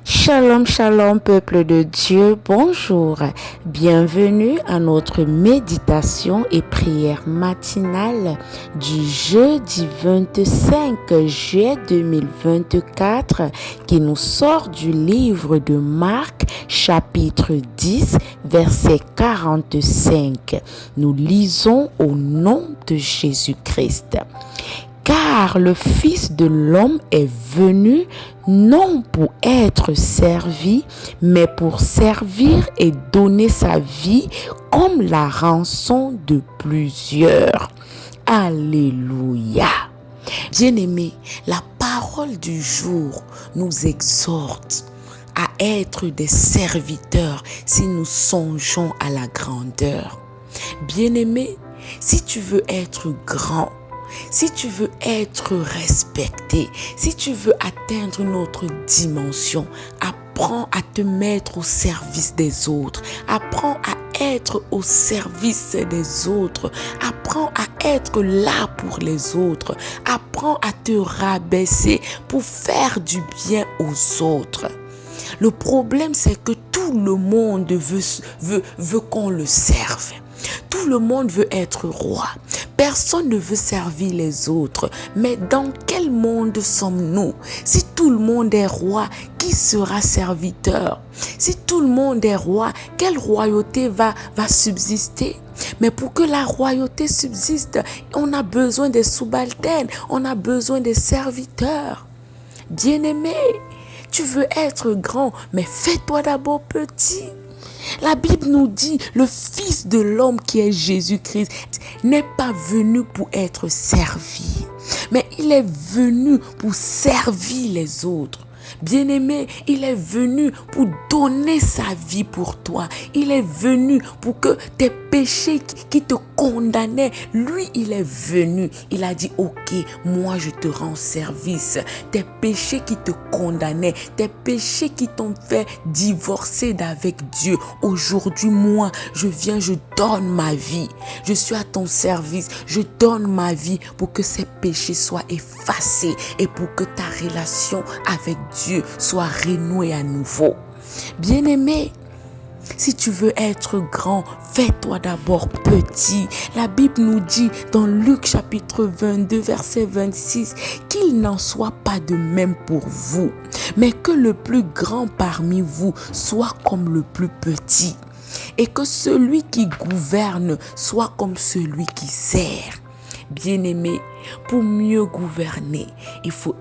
Shalom, shalom, peuple de Dieu, bonjour. Bienvenue à notre méditation et prière matinale du jeudi 25 juillet 2024 qui nous sort du livre de Marc, chapitre 10, verset 45. Nous lisons au nom de Jésus-Christ. Car le Fils de l'homme est venu non pour être servi, mais pour servir et donner sa vie comme la rançon de plusieurs. Alléluia. Bien-aimés, la parole du jour nous exhorte à être des serviteurs si nous songeons à la grandeur. Bien-aimés, si tu veux être grand, si tu veux être respecté, si tu veux atteindre une autre dimension, apprends à te mettre au service des autres. Apprends à être au service des autres. Apprends à être là pour les autres. Apprends à te rabaisser pour faire du bien aux autres. Le problème, c'est que tout le monde veut qu'on le serve. Tout le monde veut être roi. Personne ne veut servir les autres. Mais dans quel monde sommes-nous? Si tout le monde est roi, qui sera serviteur? Si tout le monde est roi, quelle royauté va subsister? Mais pour que la royauté subsiste, on a besoin des subalternes, on a besoin des serviteurs. Bien-aimé, tu veux être grand, mais fais-toi d'abord petit. La Bible nous dit, le Fils de l'homme qui est Jésus-Christ n'est pas venu pour être servi, mais il est venu pour servir les autres. Bien-aimé, il est venu pour donner sa vie pour toi. Il est venu pour que tes péchés qui te condamnaient, lui, il est venu. Il a dit, ok, moi je te rends service. Tes péchés qui te condamnaient, tes péchés qui t'ont fait divorcer d'avec Dieu. Aujourd'hui, moi, je viens, je donne ma vie. Je suis à ton service. Je donne ma vie pour que ces péchés soient effacés et pour que ta relation avec Dieu soit renouée à nouveau. Bien-aimé, si tu veux être grand, fais-toi d'abord petit. La Bible nous dit dans Luc chapitre 22, verset 26, qu'il n'en soit pas de même pour vous, mais que le plus grand parmi vous soit comme le plus petit, et que celui qui gouverne soit comme celui qui sert. Bien-aimé, pour mieux gouverner, il faut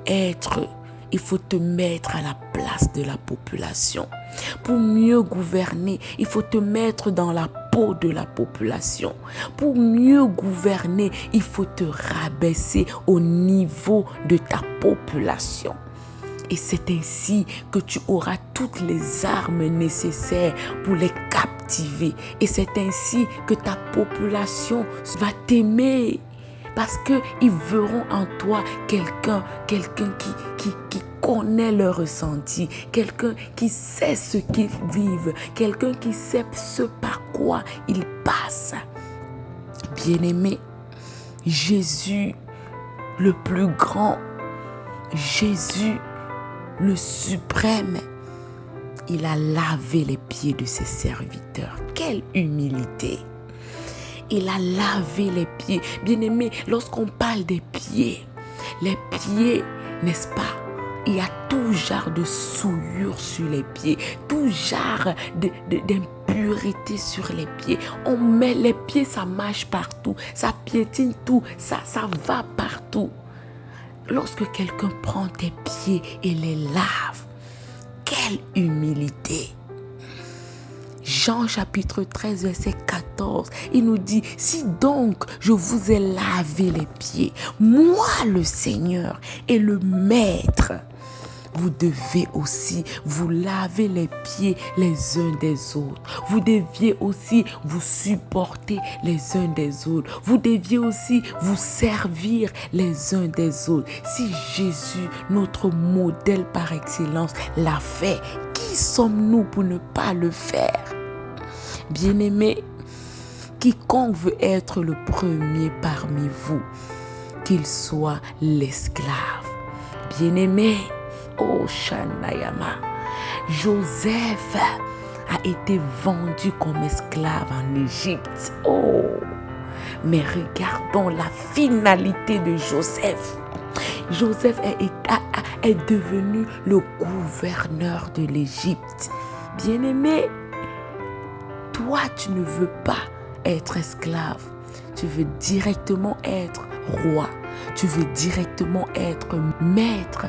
te mettre à la place de la population. Pour mieux gouverner, il faut te mettre dans la peau de la population. Pour mieux gouverner, il faut te rabaisser au niveau de ta population. Et c'est ainsi que tu auras toutes les armes nécessaires pour les captiver. Et c'est ainsi que ta population va t'aimer. Parce qu'ils verront en toi quelqu'un qui connaît leur ressenti, quelqu'un qui sait ce qu'ils vivent, quelqu'un qui sait ce par quoi ils passent. Bien-aimé, Jésus, le plus grand, Jésus, le suprême, il a lavé les pieds de ses serviteurs. Quelle humilité! Il a lavé les pieds. Bien-aimé, lorsqu'on parle des pieds, les pieds, n'est-ce pas? Il y a tout genre de souillure sur les pieds, tout genre d'impureté sur les pieds. On met les pieds, ça marche partout, ça piétine tout, ça va partout. Lorsque quelqu'un prend tes pieds et les lave, quelle humilité! Jean chapitre 13 verset 14, il nous dit, si donc je vous ai lavé les pieds, moi le Seigneur et le Maître, vous devez aussi vous laver les pieds les uns des autres. Vous deviez aussi vous supporter les uns des autres. Vous deviez aussi vous servir les uns des autres. Si Jésus, notre modèle par excellence, l'a fait, qui sommes-nous pour ne pas le faire? Bien-aimés, quiconque veut être le premier parmi vous, qu'il soit l'esclave. Bien-aimé, oh Shanayama, Joseph a été vendu comme esclave en Égypte. Oh, mais regardons la finalité de Joseph. Joseph est devenu le gouverneur de l'Égypte. Bien-aimé, toi, tu ne veux pas être esclave. Tu veux directement être roi. Tu veux directement être maître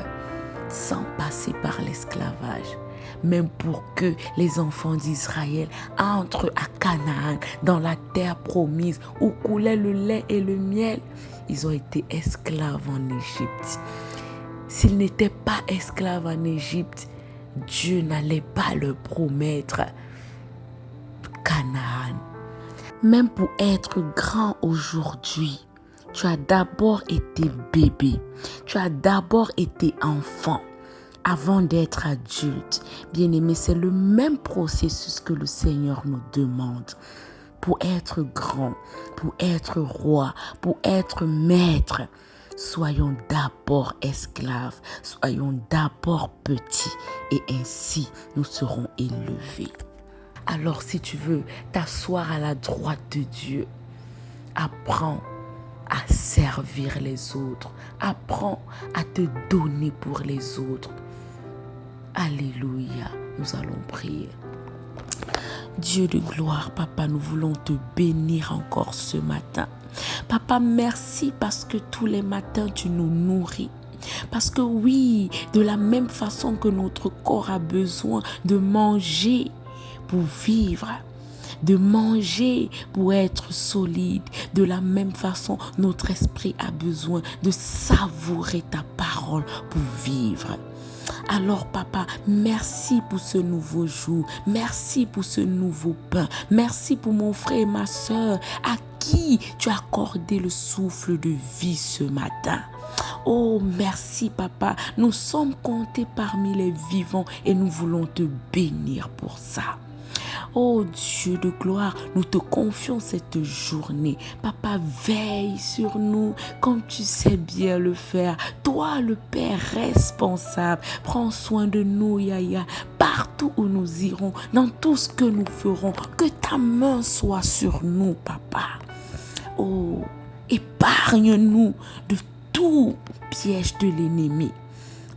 sans passer par l'esclavage. Même pour que les enfants d'Israël entrent à Canaan, dans la terre promise où coulait le lait et le miel, ils ont été esclaves en Égypte. S'ils n'étaient pas esclaves en Égypte, Dieu n'allait pas leur promettre Canaan. Même pour être grand aujourd'hui, tu as d'abord été bébé. Tu as d'abord été enfant avant d'être adulte. Bien-aimé, c'est le même processus que le Seigneur nous demande. Pour être grand, pour être roi, pour être maître, soyons d'abord esclaves, soyons d'abord petits et ainsi nous serons élevés. Alors si tu veux t'asseoir à la droite de Dieu, apprends à servir les autres. Apprends à te donner pour les autres. Alléluia, nous allons prier. Dieu de gloire, Papa, nous voulons te bénir encore ce matin. Papa, merci parce que tous les matins, tu nous nourris. Parce que oui, de la même façon que notre corps a besoin de manger pour vivre, de manger pour être solide, de la même façon, notre esprit a besoin de savourer ta parole pour vivre. Alors papa, merci pour ce nouveau jour, merci pour ce nouveau pain, merci pour mon frère et ma soeur à qui tu as accordé le souffle de vie ce matin. Oh, merci papa, nous sommes comptés parmi les vivants et nous voulons te bénir pour ça. Oh Dieu de gloire, nous te confions cette journée. Papa, veille sur nous comme tu sais bien le faire. Toi, le Père responsable, prends soin de nous, Yaya, partout où nous irons, dans tout ce que nous ferons. Que ta main soit sur nous, Papa. Oh, épargne-nous de tout piège de l'ennemi.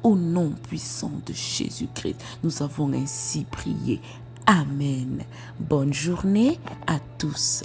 Au nom puissant de Jésus-Christ, nous avons ainsi prié. Amen. Bonne journée à tous.